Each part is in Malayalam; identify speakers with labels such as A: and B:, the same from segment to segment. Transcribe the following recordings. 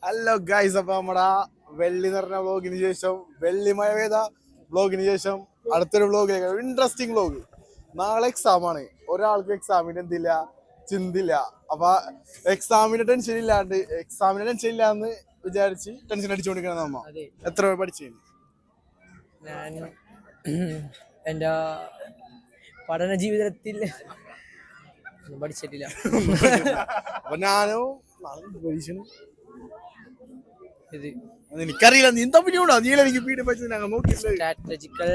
A: ഹലോ ഗൈസ്, അപ്പൊ നമ്മുടെ വെള്ളി നിറഞ്ഞ വ്ലോഗിന് ശേഷം വെള്ളിമയ പെയ്ത വ്ലോഗിന് ശേഷം അടുത്തൊരു വ്ലോഗിലേക്ക് ഇൻട്രസ്റ്റിംഗ് വ്ലോഗ്. നാളെ എക്സാം ആണ്. ഒരാൾക്ക് എക്സാമിന് എന്തില്ല, ചിന്തില്ല. അപ്പൊ എക്സാമിന് ടെൻഷൻ ഇല്ലാന്ന് വിചാരിച്ച് ടെൻഷൻ അടിച്ചുകൊണ്ടിരിക്കണം നമ്മ. എത്ര രൂപ പഠിച്ചു?
B: ഞാൻ എൻ്റെ പഠന ജീവിതത്തിൽ പഠിച്ചിട്ടില്ല.
A: അപ്പൊ ഞാനും
B: ഇത്
A: എനിക്കറിയില്ല. നീ എന്താ പിന്നീടാ നീ എനിക്ക് പീഡ പഠിച്ചത് ഞങ്ങൾ നോക്കിയില്ലേ.
B: സ്ട്രാറ്റജിക്കൽ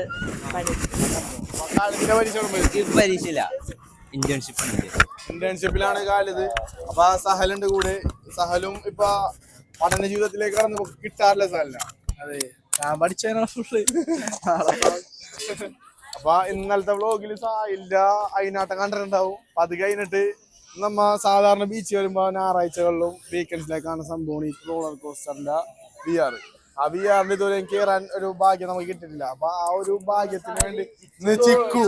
C: പരീക്ഷയില്ല,
A: ഇന്റേൺഷിപ്പിലാണ് കാലത്. അപ്പൊ സഹലുണ്ട് കൂടെ. സഹലും ഇപ്പൊ പഠന ജീവിതത്തിലേക്ക് കടന്നു കിട്ടാറില്ല. സഹലിന
D: അതെ, ഞാൻ പഠിച്ചതിനാ ഫുള്ള്.
A: അപ്പൊ ഇന്നലത്തെ വ്ലോഗില് സായില്ല അതിനാട്ടം കണ്ടിട്ടുണ്ടാവും. അപ്പൊ അത് കഴിഞ്ഞിട്ട് നമ്മ സാധാരണ ബീച്ച് വരുമ്പോ ഞായറാഴ്ചകളിലും വീക്കെൻഡ്സിലേക്കാണ് സംഭവം ഈ റോളർ കോസ്റ്ററിന്റെ VR. ആ VR ഇതുവരെ കയറാൻ ഒരു ഭാഗ്യം നമുക്ക് കിട്ടിയിട്ടില്ല. അപ്പൊ ആ ഒരു ഭാഗ്യത്തിന് വേണ്ടി ചിക്കു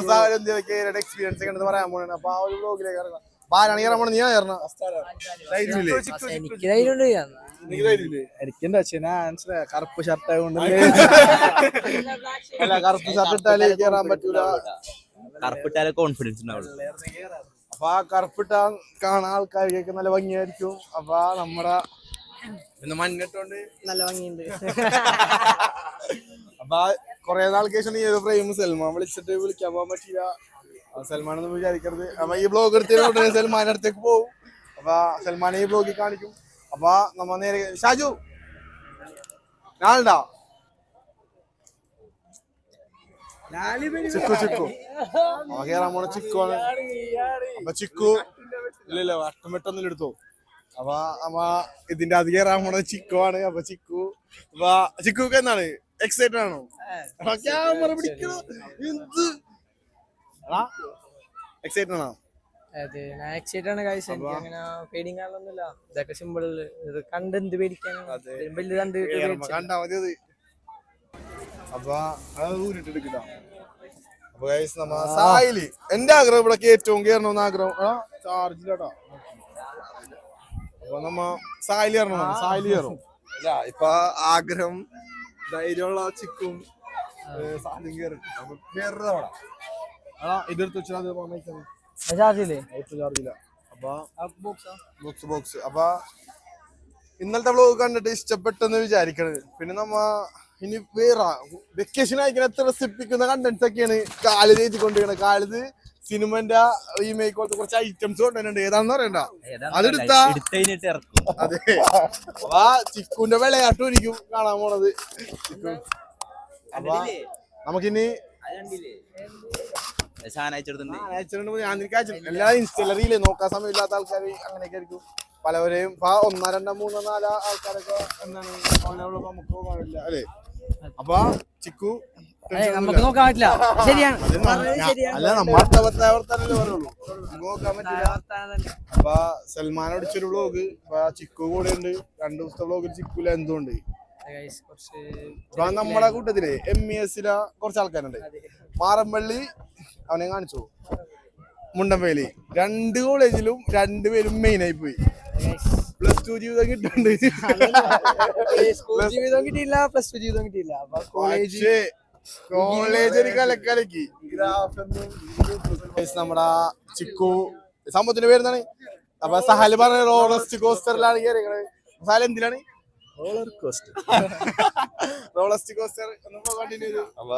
A: സാഹചര്യം എക്സ്പീരിയൻസ് ഒക്കെ പറയാൻ പോണേ. അപ്പൊ ആ ഒരു വ്ലോഗിലേക്ക് ഇറങ്ങാം. ആരാണ് കയറാൻ പോണത്? നീ കയറണം.
B: എനിക്ക് ധൈര്യമുണ്ട്.
D: എനിക്കെന്താ വെച്ചാ കറുപ്പ് ഷർട്ട് ആയതുകൊണ്ട്
A: അല്ല, കറുപ്പ് ഷർട്ട് ഇട്ടാലേ കയറാൻ പറ്റൂല.
C: കറുപ്പിട്ടാലേ കോൺഫിഡൻസ് ഉണ്ടാവുള്ളൂ.
A: അപ്പൊ ആ കറുപ്പിട്ട കാണാൻ ആൾക്കാർക്കൊക്കെ നല്ല ഭംഗിയായിരിക്കും. അപ്പൊ നമ്മുടെ പിന്നെ മഞ്ഞിട്ടോണ്ട്
B: നല്ല ഭംഗിയുണ്ട്.
A: അപ്പൊ കൊറേ നാൾക്ക് ശേഷം ഈ ഒരു ഫ്രെയിം സൽമാൻ വിളിക്കാൻ പോകാൻ പറ്റില്ല. സൽമാനൊന്നും വിചാരിക്കരുത്. അപ്പൊ ഈ ബ്ലോഗ് എടുത്തതിന് സൽമാന്റെ അടുത്തേക്ക് പോകും. അപ്പൊ സൽമാനെ ഈ ബ്ലോഗിൽ കാണിക്കും. അപ്പൊ നമ്മ നേരെ ഷാജു ഞാനുണ്ടാ ചിക്കു കേറാൻ പോണ ചിക്കു ആണ്. അപ്പൊ ചിക്കു ഇല്ല വട്ടം വെട്ടൊന്നും എടുത്തോ. അപ്പൊ നമ്മ ഇതിന്റെ അത് കയറാൻ പോണ ചിക്കു ആണ്. അപ്പൊ ചിക്കുക്ക് എന്താണ്, എക്സൈറ്റഡ് ആണോ? ക്യാമറ പിടിക്കണോ? എന്ത് എക്സൈറ്റഡ് ആണോ?
B: അതെ, ഞാൻ എക്സൈറ്റഡ് ആണ് ഗൈസ്. എനിക്ക് അങ്ങനെ പേടിയും കാണുന്നില്ല. ഇതൊക്കെ സിമ്പിൾ. ഇത് കണ്ട് എന്ത് പേടിക്കാനാണ്? വലിയ
A: കണ്ടാ മതി അത്. അപ്പൊ അത് ഊരിട്ടെടുക്കട്ടോ. അപ്പൊ ഗൈസ് നമ്മ സായില് എന്റെ ആഗ്രഹം ഇവിടെ ഏറ്റവും കയറണമെന്ന് ആഗ്രഹം. ചാർജിലാട്ടോ. അപ്പൊ നമ്മ സായില് കയറണം. സായില് കയറും. ഇല്ല, ഇപ്പൊ ആഗ്രഹം ധൈര്യമുള്ള ചിക്കും സാലും കയറും. കയറുന്നവിടെ ഇതെടുത്ത് വെച്ചാൽ
B: ചാർജില്ലേ?
A: ചാർജില്ല. അപ്പൊ ബോക്സ്. അപ്പൊ ഇന്നലത്തെ വ്ലോഗ് കണ്ടിട്ട് ഇഷ്ടപ്പെട്ടെന്ന് വിചാരിക്കണത്. പിന്നെ നമ്മ ഇനി വേറെ വെക്കേഷൻ അയക്കുന്ന എത്ര രസിപ്പിക്കുന്ന കണ്ടന്റ്സ് ഒക്കെയാണ് കാലിത് എഴുതിക്കൊണ്ടിരിക്കണത്. കാലിത് സിനിമന്റെ റീമേക്ക് പോലത്തെ കുറച്ച് ഐറ്റംസ് കൊണ്ടുവരുന്നുണ്ട്. ഏതാണെന്ന് പറയണ്ട, അതെടുത്താ അതെ. അപ്പൊ ചിക്കുന്റെ വിളയാട്ടും എനിക്കും കാണാൻ പോണത്. അപ്പൊ നമുക്കിനി എല്ലാ ഇൻസ്റ്റലറിയില്ലേ നോക്കാൻ സമയമില്ലാത്ത ആൾക്കാർ അങ്ങനെയൊക്കെ ആയിരിക്കും പലവരെയും. ഇപ്പൊ 1, 2, 3, 4 ആൾക്കാരൊക്കെ എന്താണ് നമുക്ക് പോകാനില്ല അല്ലേ. അപ്പൊ ചിക്കു
B: നമുക്ക് നോക്കാൻ പറ്റില്ല. ശരിയാണ്.
A: അല്ല, നമ്മളുള്ളൂ നോക്കാൻ പറ്റില്ല. അപ്പൊ സൽമാൻ അടിച്ചൊരു വ്ലോഗ് ചിക്കു കൂടെ ഉണ്ട്. 2 ദിവസത്തെ വ്ലോഗിൽ ചിക്കുല എന്തുകൊണ്ട് നമ്മളെ കൂട്ടത്തില് MES കുറച്ച് ആൾക്കാരുണ്ട്. മാറമ്പള്ളി അവനെ കാണിച്ചു, മുണ്ടമ്പേലി 2 കോളേജിലും 2 പേരും മെയിൻ ആയി പോയി. +2 ജീവിതം കിട്ടുന്നുണ്ട്.
B: ജീവിതം കിട്ടിയില്ല, +2 ജീവിതം കിട്ടിയില്ല.
A: കോളേജ് ഒരു കലക്കി. നമ്മുടെ ചിക്കു സംഭവത്തിന്റെ പേരെന്താണ്? അപ്പൊ സഹല് പറഞ്ഞ റോളസ്റ്റ് കോസ്റ്ററിലാണ് കയറിയത്. സഹൽ എന്തിനാണ്? റോളസ്റ്റ് കോസ്റ്റർ കണ്ടിന്യൂ ചെയ്തു. അപ്പൊ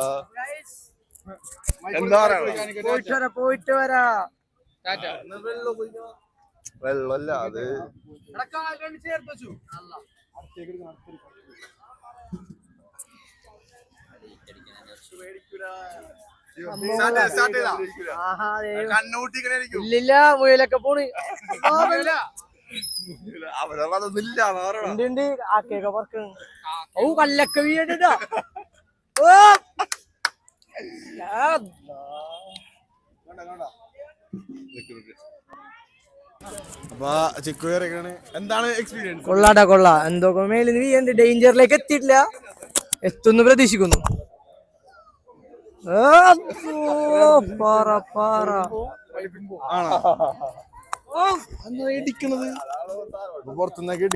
A: എന്താ പറയാ,
B: പോയിട്ട് വരാ.
A: വെള്ളല്ല അത്
B: ഇല്ലില്ല, മുയലൊക്കെ പോണ്. ഉണ്ട് ആക്കൊക്കെ പറക്കണം. ഓ, കല്ലൊക്കെ വീടാ.
A: അപ്പൊ ചിക്കു എന്താണ് എക്സ്പീരിയൻസ്?
B: കൊള്ളാ. എന്തൊക്കെ മേലിൽ നീ എന്ത് ഡേഞ്ചറിലേക്ക് എത്തിയിട്ടില്ല, എത്തുന്നു പ്രതീക്ഷിക്കുന്നു.
A: ഇടിക്കണത് പുറത്തുനിന്നൊക്കെ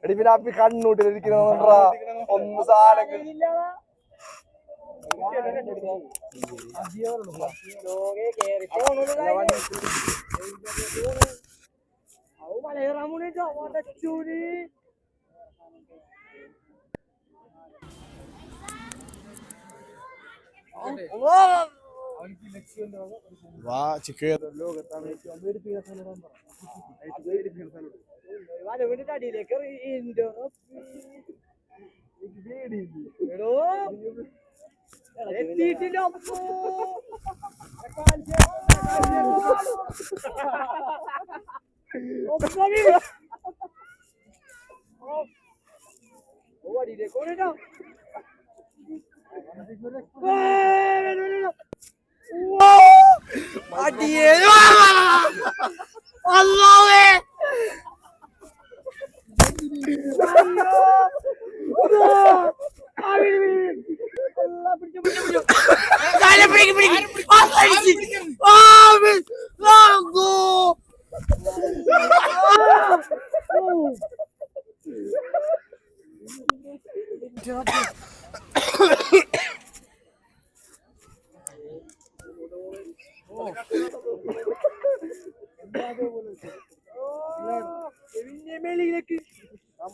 D: എടി പിന്നെ അപ്പി കണ്ണൂട്ടിലിരിക്കണോണ്ടാ ഒന്ന് സാധനം
A: വാ ചിക്കൻ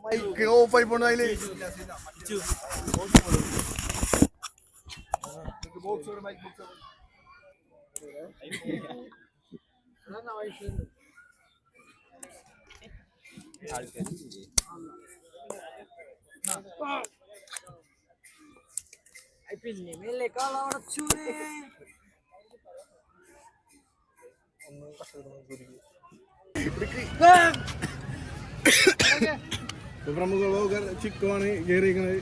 A: മൈക്ക് ഓഫായി പോണ അതില്
B: പിന്നെ മേലെ കാളടച്ചൂരേ
A: പ്രമുഖ വ്ളോഗർ ചിക്കുവാണ് കേറിയിരിക്കുന്നത്.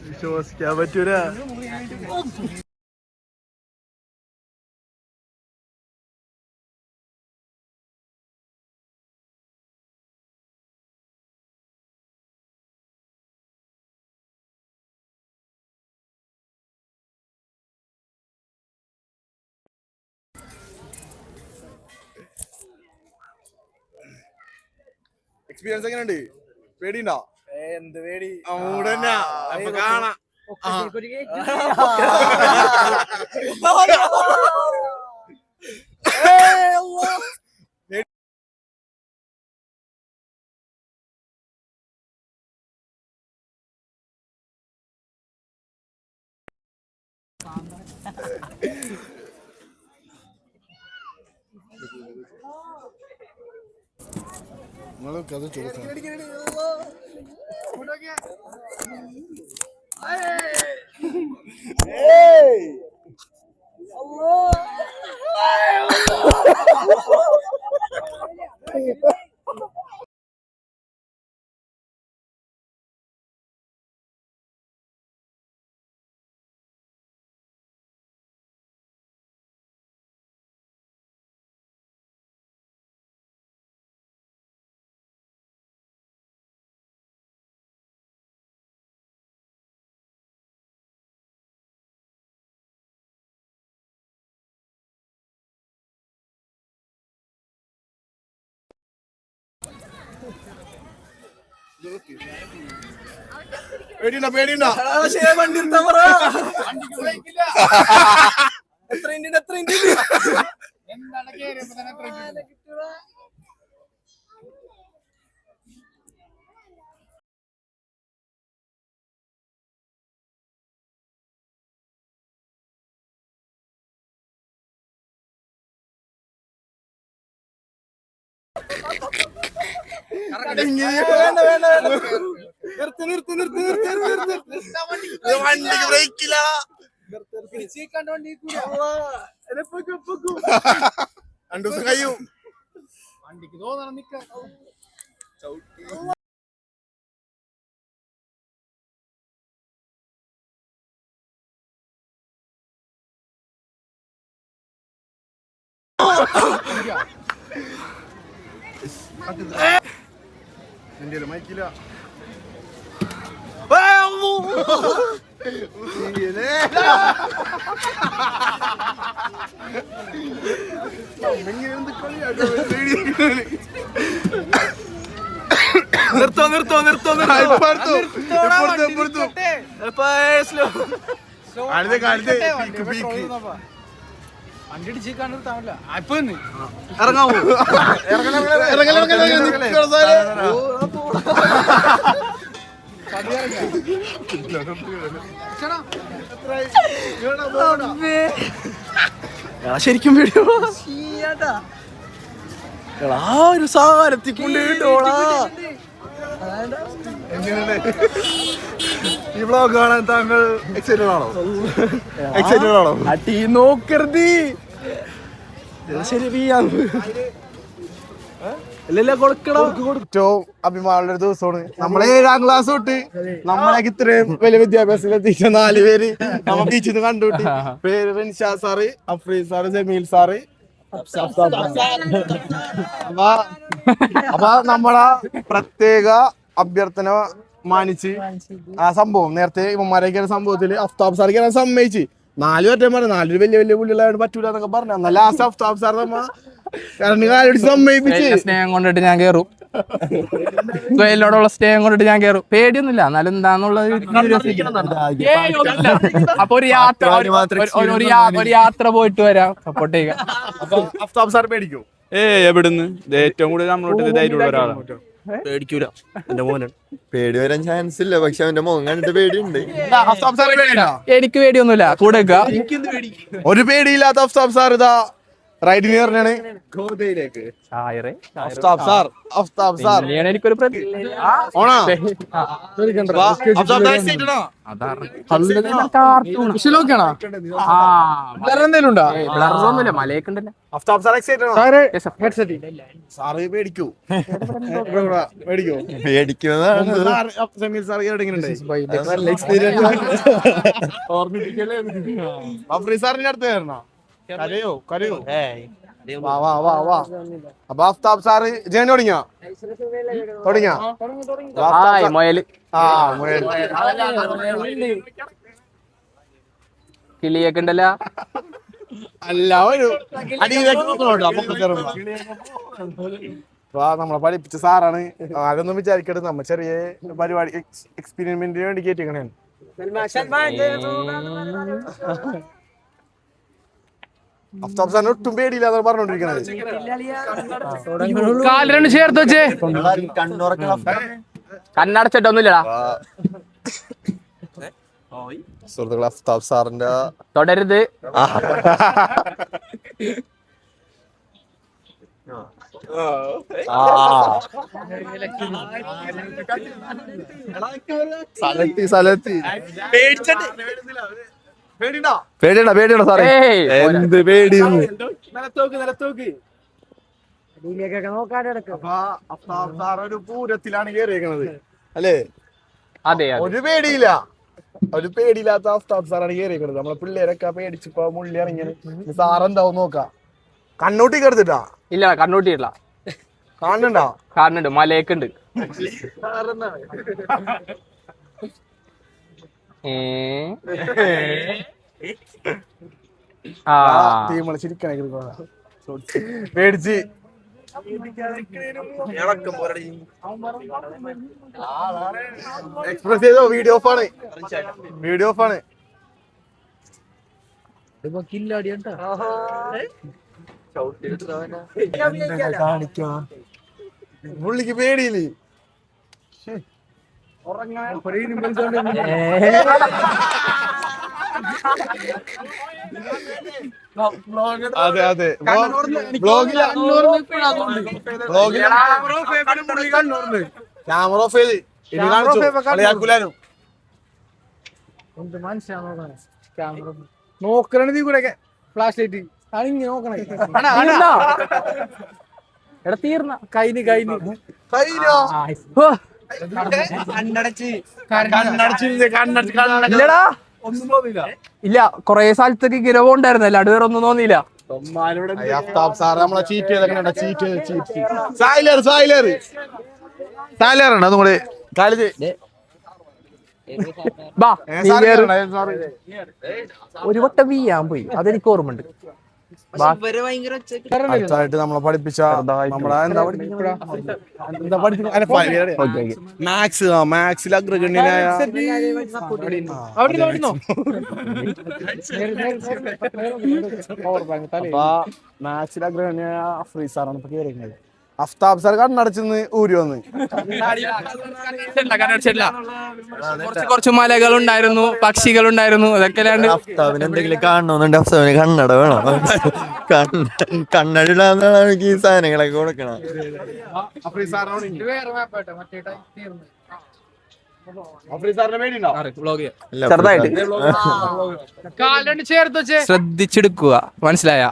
D: വിശ്വസിക്കാൻ പറ്റൂല.
A: എക്സ്പീരിയൻസ് എങ്ങനെയുണ്ട്? പേടിയുണ്ടോ?
D: എന്ത് പേടി?
A: മൂടന്നെ അപ്പൊ കാണാം. നിങ്ങൾക്ക് അത് ചോദിക്കാം. പേടിയുണ്ടോ? പേടിയുണ്ടോ?
D: വണ്ടി എടുത്താൻ പറ. എത്ര
A: വണ്ടിക്ക് ബ്രേക്കില്ല. രണ്ടു ദിവസം കഴിയും.
D: വണ്ടിക്ക് തോന്നണം നിക്ക.
A: എന്റെ മൈക്കില്ല
D: നിർത്തോ ഇറങ്ങാവോ ശരിക്കും വീഡിയോ ഒരു സാരത്തി കൊണ്ടുപോളാ ഈ വ്ലോഗ് കാണാൻ താങ്കൾ എക്സൈറ്റഡ് ആണോ അടി നോക്കരുത് ശരി
A: ഏറ്റവും അഭിമാനമുള്ള ഒരു ദിവസമാണ് നമ്മളെ 7ാം ക്ലാസ് തൊട്ട് നമ്മളെ ഇത്രയും വലിയ വിദ്യാഭ്യാസത്തിൽ എത്തിച്ച 4 പേര് നമ്മൾ ബീച്ചിൽ നിന്ന് കണ്ടുപിട്ടി. പേര് Rinsha sir, Afreed sir, Jameel sir. അപ്പൊ നമ്മളെ പ്രത്യേക അഭ്യർത്ഥന മാനിച്ച് ആ സംഭവം നേരത്തെ ഇവന്മാരൊക്കെ സംഭവത്തില് അഫ്താബ് സാർക്ക് സമ്മതിച്ച് 4 വട്ടം പറഞ്ഞു 4 വലിയ വലിയ പുള്ളികളായിട്ട് പറ്റൂല എന്നൊക്കെ പറഞ്ഞു. എന്നാൽ ലാസ്റ്റ് അഫ്താബ് സാർ നമ്മ സമ്മതിപ്പിച്ച്
E: സ്നേഹം കൊണ്ടിട്ട് ഞാൻ കേറും. സ്വയലോടുള്ള സ്നേഹം കൊണ്ടിട്ട് ഞാൻ കേറും. പേടിയൊന്നുമില്ല, എന്നാലും എന്താന്നുള്ളത്. അപ്പൊ ഒരു യാത്ര പോയിട്ട് വരാം. സപ്പോർട്ട് ചെയ്യുക.
A: അഫ്താബ് സാർ പേടിക്കും?
F: എവിടുന്ന് ഏറ്റവും കൂടുതൽ നമ്മളോട്ട് ധൈര്യമുള്ള ഒരാളാണ്.
D: പേടിക്കൂല, എന്റെ മോനാണ്.
G: പേടി വരാൻ ചാൻസ് ഇല്ല, പക്ഷെ അവന്റെ മുഖം കണ്ടിട്ട് പേടിയുണ്ട്.
A: അഫ്താബ് സാർ പേടിയില്ല?
E: എനിക്ക് പേടിയൊന്നുമില്ല, കൂടെ
A: ഒരു പേടിയില്ലാത്ത അഫ്താബ് സാർ ഇതാ റൈഡിന് പറഞ്ഞാണ്.
E: എനിക്കൊരു മലയൊക്കെണ്ടല്ലേ.
A: അഫ്താബ് സാർ എക്സൈറ്റഡ് സാറ് പേടിക്കൂ?
G: പേടിക്കുന്നതാണ്
A: ജമീൽ സാർ
G: നല്ല എക്സ്പീരിയൻസ്.
A: അഫ്രീദ് സാറിന്റെ അടുത്ത് കയറണോ? കരയോ? അപ്പൊ അഫ്താബ് സാറ് ജേണി തുടങ്ങിയ
E: കിളിയൊക്കെ ഉണ്ടല്ല.
A: അല്ല ഒരു നമ്മളെ പഠിപ്പിച്ച സാറാണ്. ആരൊന്നും വിചാരിക്കരുത്, നമ്മ ചെറിയ പരിപാടി എക്സ്പെരിമെന്റിന് വേണ്ടി കേറ്റിക്കണേ. അഫ്താബ് സാറിന് ഒട്ടും പേടിയില്ല പറഞ്ഞോണ്ടിരിക്കണത്.
E: കാല് 2 ചേർത്ത് വെച്ചേ. കണ്ണടച്ചിട്ടൊന്നുമില്ലടാ.
G: സുഹൃത്തുക്കൾ, അഫ്താബ് സാറിന്റെ
E: തുടരുത്.
G: പേടിയണ്ട സാറേ, എന്ത് പേടി.
A: ഒരു പൂരത്തിലാണ് കേറിയേക്കണത് അല്ലേ?
E: അതെ,
A: ഒരു പേടിയില്ലാത്ത അഫ്താബ് സാറാണ് കേറിയേക്കണത്. നമ്മളെ പിള്ളേരൊക്കെ പേടിച്ചിപ്പോ മുള്ളി ഇറങ്ങിയത്. സാറെന്താവും നോക്കാം. കണ്ണൂട്ടി കെടുത്തിട്ടാ?
E: ഇല്ല, കണ്ണൂട്ടിയില്ല.
A: കാണുന്നുണ്ട്,
E: മലയൊക്കെണ്ട്.
A: പേടിച്ച് എക്സ്പ്രസ് ചെയ്തോ? വീഡിയോ ഓഫാണ്. പുള്ളിക്ക് പേടിയില്ലേ? അതെ ക്യാമറ ഓഫ് ചെയ്ത് ഇനി കളിയാക്കൂലാനും നോക്കണ നീ കൂടെ ഫ്ലാഷ് ലൈറ്റ് അണിങ്ങി നോക്കണേ.
E: തീർന്ന ഇല്ല, കൊറേ സ്ഥലത്തേക്ക് ഗിരവ് ഉണ്ടായിരുന്നല്ലോ, അത് വേറെ ഒന്നും തോന്നിയില്ല.
A: അഫ്താബ് സാർ നമ്മളെ ചീറ്റ് ചെയ്തൊക്കെ ചീറ്റ് സായിലർ ഉണ്ട് അതുകൂടെ കാലത്ത്
E: ബാ നീ കേറ്. ഒരു വട്ടം വീയാൻ പോയി അതെനിക്ക് ഓർമ്മയുണ്ട്.
A: അടുത്തായിട്ട് നമ്മളെ പഠിപ്പിച്ച നമ്മളെ എന്താ മാത്സിൽ അഗ്രഗണ്യനായ മാത്സിൽ അഗ്രഗണ്യനായ അഫ്രീദ് സാറാണ് ഇപ്പൊ കയറിയിരുന്നത്. അഫ്താബ് സാർ കണ്ണടച്ചെന്ന് ഊരി വന്ന്
E: കുറച്ച് മലകൾ ഉണ്ടായിരുന്നു, പക്ഷികൾ ഉണ്ടായിരുന്നു, അതൊക്കെ
G: അഫ്താബിന് എന്തെങ്കിലും കാണണമെന്നുണ്ട്. അഫ്താബിന് കണ്ണട വേണം. കണ്ണടിടാന്നാണ് എനിക്ക് ഈ സാധനങ്ങളൊക്കെ കൊടുക്കണം.
E: ശ്രദ്ധിച്ചെടുക്കുക, മനസ്സിലായ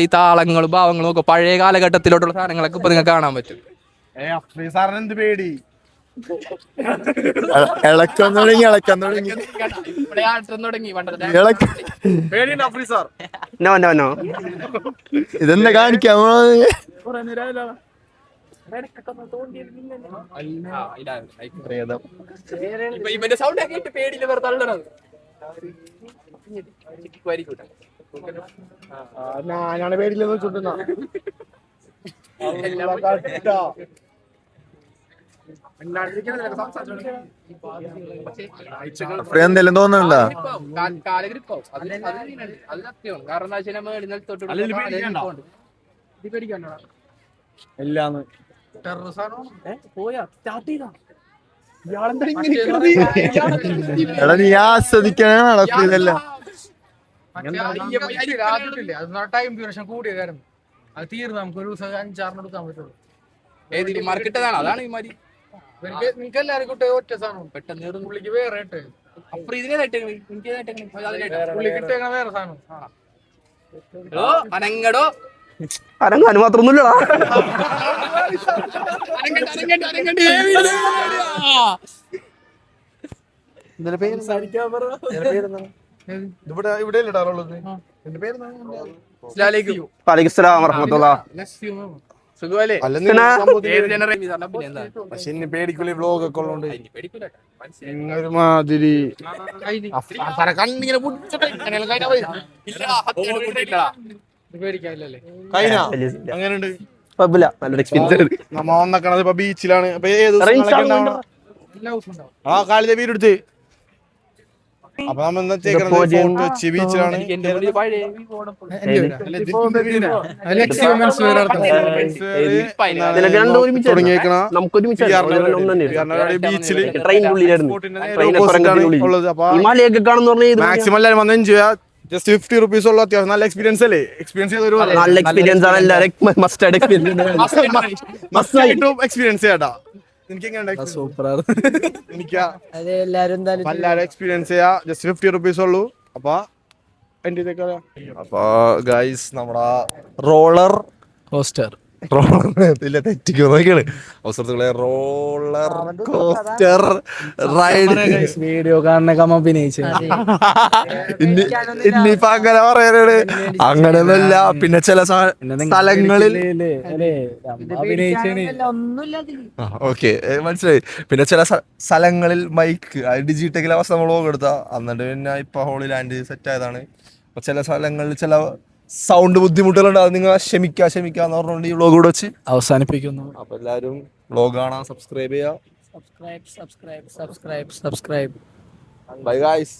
E: ഈ താളങ്ങളും ഭാവങ്ങളും ഒക്കെ പഴയ കാലഘട്ടത്തിലോട്ടുള്ള സാധനങ്ങളൊക്കെ ഇപ്പൊ നിങ്ങൾക്ക് കാണാൻ പറ്റും.
A: അഫ്രീദ് സാറിന് എന്ത് പേടി
G: ഇളക്കം തുടങ്ങി
A: അഫ്രീദ് സാർ
G: ഇതെന്താ കാണിക്കാമോ?
E: ഇവന്റെ സൗണ്ട് കേട്ട് പേടിയില്ല വെറുതെ തള്ളണത്.
A: ഞാനാണ് പേടിയില്ലെന്ന് വെച്ചോണ്ടിരുന്ന
G: എന്തെങ്കിലും തോന്നുന്നുണ്ടോ?
A: എല്ലാന്ന്
G: എടാ നീ ആസ്വദിക്കാനാണോ ഇതെല്ലാം?
B: ടൈം ഡ്യൂറേഷൻ കൂടിയ കാര്യം അത് തീർന്ന് നമുക്ക് ഒരു ദിവസം 5-6 എടുക്കാൻ പറ്റുള്ളൂ.
E: മാർക്കറ്റാണ് അതാണ് ഈ മാതിരി.
B: നിങ്ങൾക്ക് എല്ലാവരും കൂട്ടി ഒറ്റ സാധനം പെട്ടെന്ന് പുള്ളിക്ക് വേറെ ഇട്ട്
E: പുള്ളി
B: കിട്ടിയ വേറെ സാധനം
E: അനങ്ങടോ
D: അനങ്ങാൻ മാത്രമൊന്നുമില്ലടാ.
A: ഇവിടെ ഇടാറുള്ളത് എന്റെ പേര് പക്ഷെ ഇനി പേടിക്കൂല വ്ലോഗ് ഒക്കെ ഉള്ളോണ്ട് ഒരുമാതിരി കണ്ണിങ്ങനെ അങ്ങനെയുണ്ട്.
D: നല്ലൊരു എക്സ്പീരിയൻസ്.
A: നമ്മ വന്നേക്കണത് ഇപ്പൊ ബീച്ചിലാണ്. അപ്പൊ ഏത് ആ കാലിന്റെ വീടെടുത്ത് അപ്പൊ നമ്മ കൊച്ചി ബീച്ചിലാണ്. ബീച്ചില് ഉള്ളത്. അപ്പൊ മാക്സിമം എല്ലാവരും വന്ന് എൻജോയ് ചെയ്യാം. ജസ്റ്റ് 50 rupees ഉള്ള അത്യാവശ്യം നല്ല എക്സ്പീരിയൻസ് അല്ലേ? എക്സ്പീരിയൻസ്
D: നല്ല എക്സ്പീരിയൻസ് ആണ്. എല്ലാവരും
A: എക്സ്പീരിയൻസ് ചെയ്യാട്ടാ. എല്ലാരും എക്സ്പീരിയൻസ് ചെയ്യാ. ജസ്റ്റ് 50 rupees ഉള്ളൂ. അപ്പൊ
G: ഗൈസ് നമ്മുടെ റോളർ കോസ്റ്റർ തെറ്റിക്കോ നോക്കിയാണ് അവസരത്തുകളെ റോളർ കോസ്റ്റർ റൈഡ്
B: വീഡിയോ കാണുന്നൊക്കെ അഭിനയിച്ചു.
G: ഇനിയിപ്പൊ അങ്ങനെ പറയാനാണ്. അങ്ങനെയൊന്നുമല്ല. പിന്നെ ചില സ്ഥലങ്ങളിൽ ഓക്കെ മനസ്സിലായി. പിന്നെ ചില സ്ഥലങ്ങളിൽ മൈക്ക് ഡിജിറ്റൽ അവസ്ഥ നമ്മൾ എടുത്താ എന്നിട്ട് പിന്നെ ഇപ്പൊ ഹോളി ലാൻഡ് സെറ്റ് ആയതാണ്. അപ്പൊ ചില സ്ഥലങ്ങളിൽ ചില സൗണ്ട് ബുദ്ധിമുട്ടുകളുണ്ട്. അത് നിങ്ങൾ ക്ഷമിക്കാന്ന് പറഞ്ഞുകൊണ്ട് ഈ വ്ളോഗ് കൂടെ വെച്ച്
B: അവസാനിപ്പിക്കുന്നു.
G: അപ്പൊ എല്ലാവരും വ്ളോഗ് കാണാൻ സബ്സ്ക്രൈബ് ചെയ്യാം.
B: സബ്സ്ക്രൈബ്.
G: Bye guys.